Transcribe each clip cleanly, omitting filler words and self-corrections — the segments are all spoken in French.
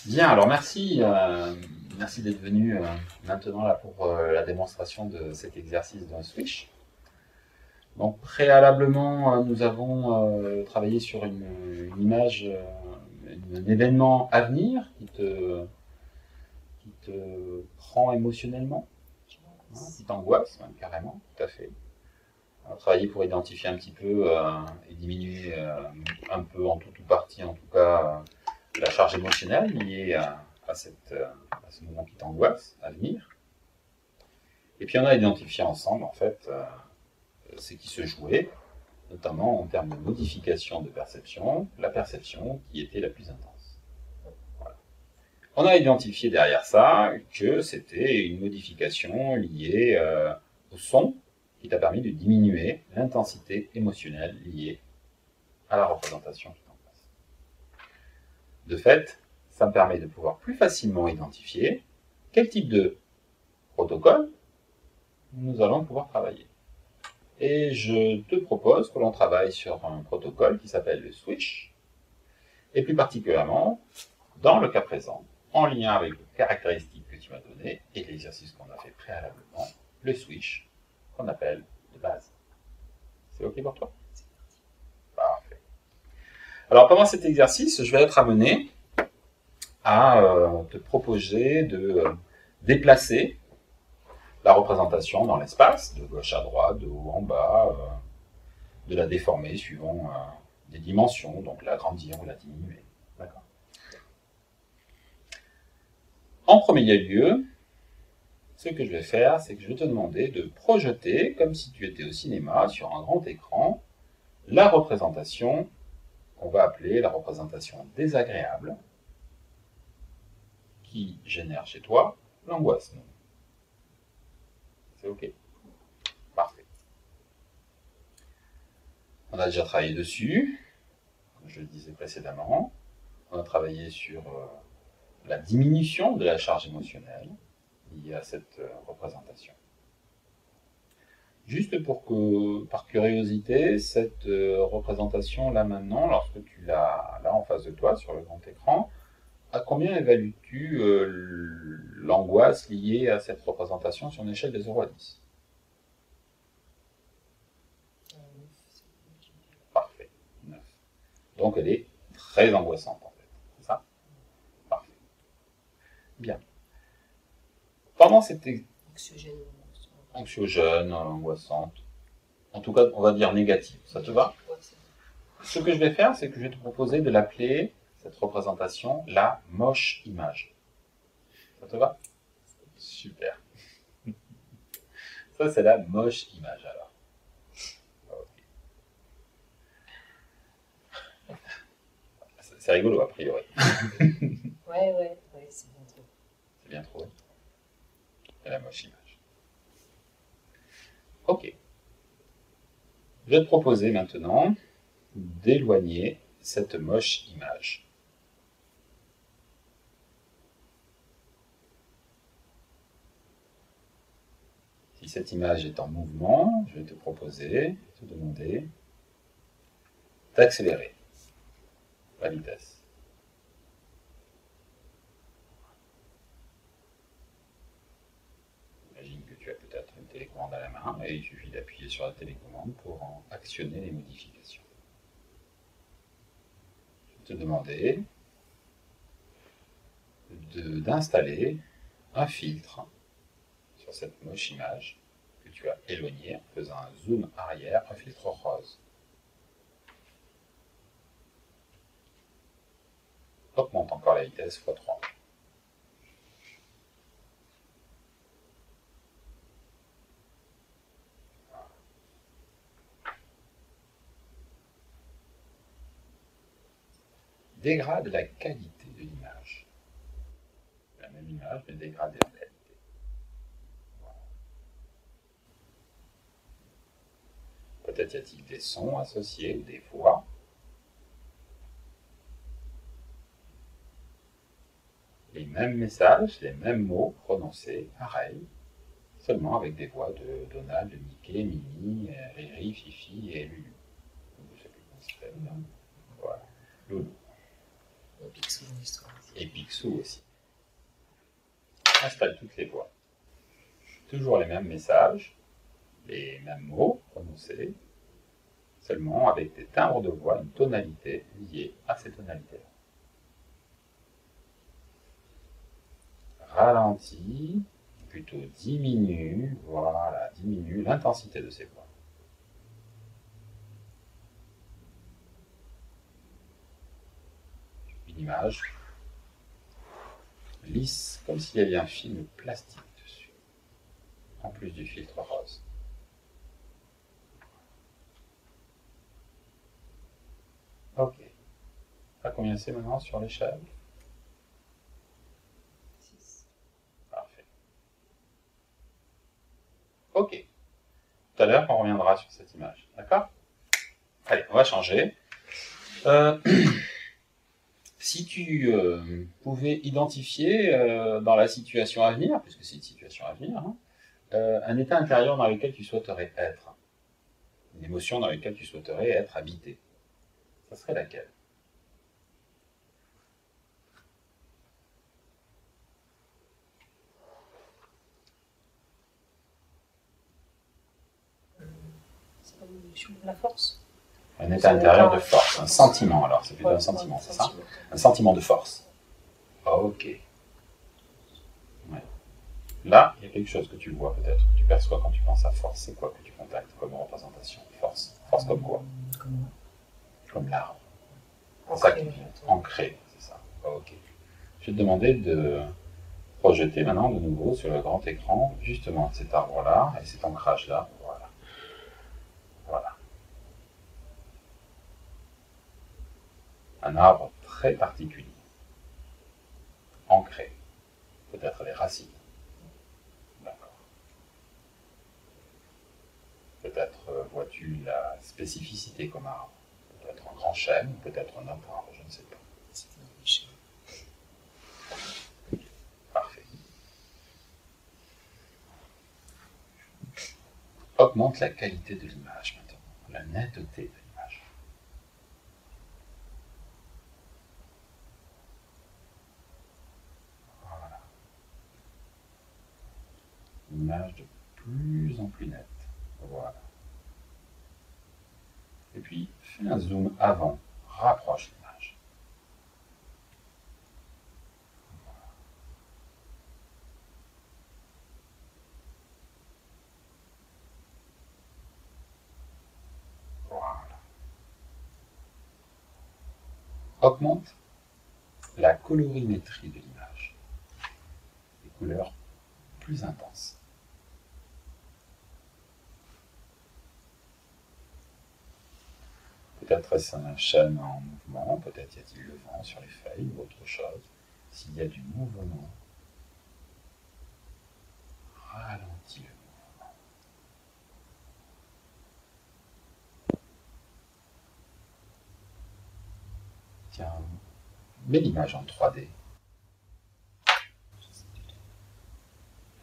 Bien, alors merci, merci d'être venu maintenant là pour la démonstration de cet exercice d'un switch. Donc préalablement, nous avons travaillé sur une image, un événement à venir qui te prend émotionnellement, hein, qui t'angoisse, hein, carrément, tout à fait. On a travaillé pour identifier un petit peu et diminuer un peu, en tout ou partie en tout cas, la charge émotionnelle liée à ce moment qui t'angoisse à venir. Et puis on a identifié ensemble, en fait, ce qui se jouait, notamment en termes de modification de perception, la perception qui était la plus intense. Voilà. On a identifié derrière ça que c'était une modification liée au son qui t'a permis de diminuer l'intensité émotionnelle liée à la représentation qui t'angoisse. De fait, ça me permet de pouvoir plus facilement identifier quel type de protocole nous allons pouvoir travailler. Et je te propose que l'on travaille sur un protocole qui s'appelle le switch, et plus particulièrement, dans le cas présent, en lien avec les caractéristiques que tu m'as données et l'exercice qu'on a fait préalablement, le switch qu'on appelle de base. C'est OK pour toi? Parfait. Alors pendant cet exercice, je vais être amené à te proposer de déplacer la représentation dans l'espace, de gauche à droite, de haut en bas, de la déformer suivant des dimensions, donc l'agrandir ou la diminuer. D'accord. En premier lieu, ce que je vais faire, c'est que je vais te demander de projeter, comme si tu étais au cinéma, sur un grand écran, la représentation qu'on va appeler la représentation désagréable, qui génère chez toi l'angoisse. C'est OK? Parfait. On a déjà travaillé dessus, comme je le disais précédemment. On a travaillé sur la diminution de la charge émotionnelle liée à cette représentation. Juste pour que, par curiosité, cette représentation là maintenant, lorsque tu l'as là en face de toi sur le grand écran, à combien évalues-tu l'angoisse liée à cette représentation sur une échelle de 0 à 10? Parfait, 9. Donc elle est très angoissante en fait, c'est ça? Parfait. Bien. Pendant cette anxiogène, angoissante, en tout cas on va dire négative, ça te va? Ce que je vais faire, c'est que je vais te proposer de l'appeler, cette représentation, la moche image. Ça te va? Super. Ça, c'est la moche image, alors. Okay. C'est rigolo, a priori. Ouais, c'est bien trouvé. C'est bien trouvé. C'est la moche image. Ok. Je vais te proposer maintenant d'éloigner cette moche image. Si cette image est en mouvement, je vais te proposer, te demander d'accélérer la vitesse. Imagine que tu as peut-être une télécommande à la main et il suffit d'appuyer sur la télécommande pour en actionner les modifications. Je vais te demander d'installer un filtre sur cette moche image que tu as éloignée en faisant un zoom arrière, un filtre rose. Augmente encore la vitesse x3. Dégrade la qualité de l'image. La même image, mais dégradée en qualité. Voilà. Peut-être y a-t-il des sons associés ou des voix. Les mêmes messages, les mêmes mots prononcés, pareil, seulement avec des voix de Donald, de Mickey, Minnie, Riri, Fifi et Lulu. Je ne sais plus comment ça s'appelle. Voilà. Loulou. Et Picsou aussi. Installe toutes les voix. Toujours les mêmes messages, les mêmes mots prononcés, seulement avec des timbres de voix, une tonalité liée à ces tonalités-là. Ralentis, plutôt diminue, voilà, diminue l'intensité de ces voix. Une image lisse, comme s'il y avait un film plastique dessus, en plus du filtre rose. Ok. À combien c'est maintenant sur l'échelle? 6. Parfait. Ok. Tout à l'heure, on reviendra sur cette image. D'accord? Allez, on va changer. Si tu pouvais identifier dans la situation à venir, puisque c'est une situation à venir, hein, un état intérieur dans lequel tu souhaiterais être, une émotion dans laquelle tu souhaiterais être habité, ça serait laquelle? C'est comme l'émotion de la force. Un état intérieur de force, un sentiment alors, c'est plutôt un sentiment, c'est ça? Un sentiment de force. Ok. Ouais. Là, il y a quelque chose que tu vois peut-être, que tu perçois quand tu penses à force. C'est quoi que tu contactes comme représentation? Force. Force comme quoi? Comme l'arbre. Ancré, c'est ça. Ok. Je vais te demander de projeter maintenant de nouveau sur le grand écran justement cet arbre-là et cet ancrage-là. Voilà. Voilà. Un arbre très particulier. Ancré. Peut-être les racines. D'accord. Peut-être vois-tu la spécificité comme arbre. Peut-être un grand chêne, peut-être un autre arbre, je ne sais pas. C'est un chêne. Parfait. Augmente la qualité de l'image maintenant, la netteté de l'image. Voilà. Une image de plus en plus nette. Voilà. Et puis, fais un zoom avant, rapproche l'image. Voilà. Augmente la colorimétrie de l'image. Des couleurs plus intenses. Peut-être est-ce un chêne en mouvement, peut-être y a-t-il le vent sur les feuilles ou autre chose. S'il y a du mouvement, ralentis le mouvement. Tiens, mets l'image en 3D.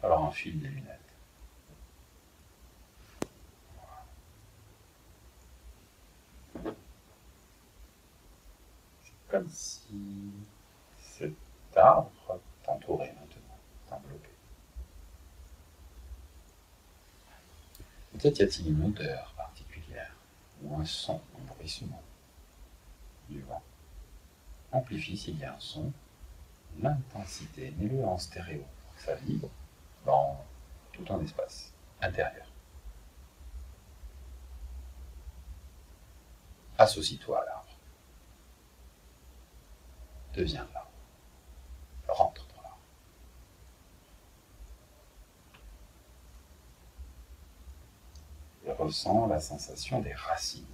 Alors enfile des lunettes. C'est comme si cet arbre t'entourait maintenant, t'enveloppait. Peut-être y a-t-il une odeur particulière, ou un son, un bruissement du vent. Amplifie s'il y a un son, l'intensité, mets-le en stéréo, pour que ça vibre dans tout un espace intérieur. Associe-toi à l'arbre. Deviens l'arbre. Rentre dans l'arbre. Et ressens la sensation des racines.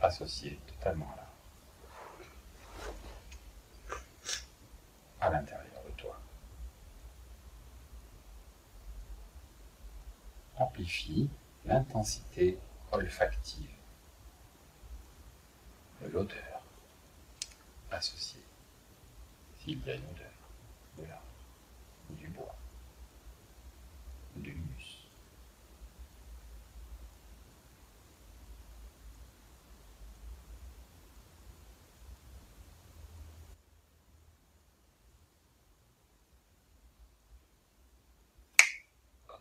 Associé totalement à l'arbre. À l'intérieur de toi. Amplifie l'intensité olfactive de l'odeur associée, s'il y a une odeur de l'arbre, ou du bois, ou de l'humus.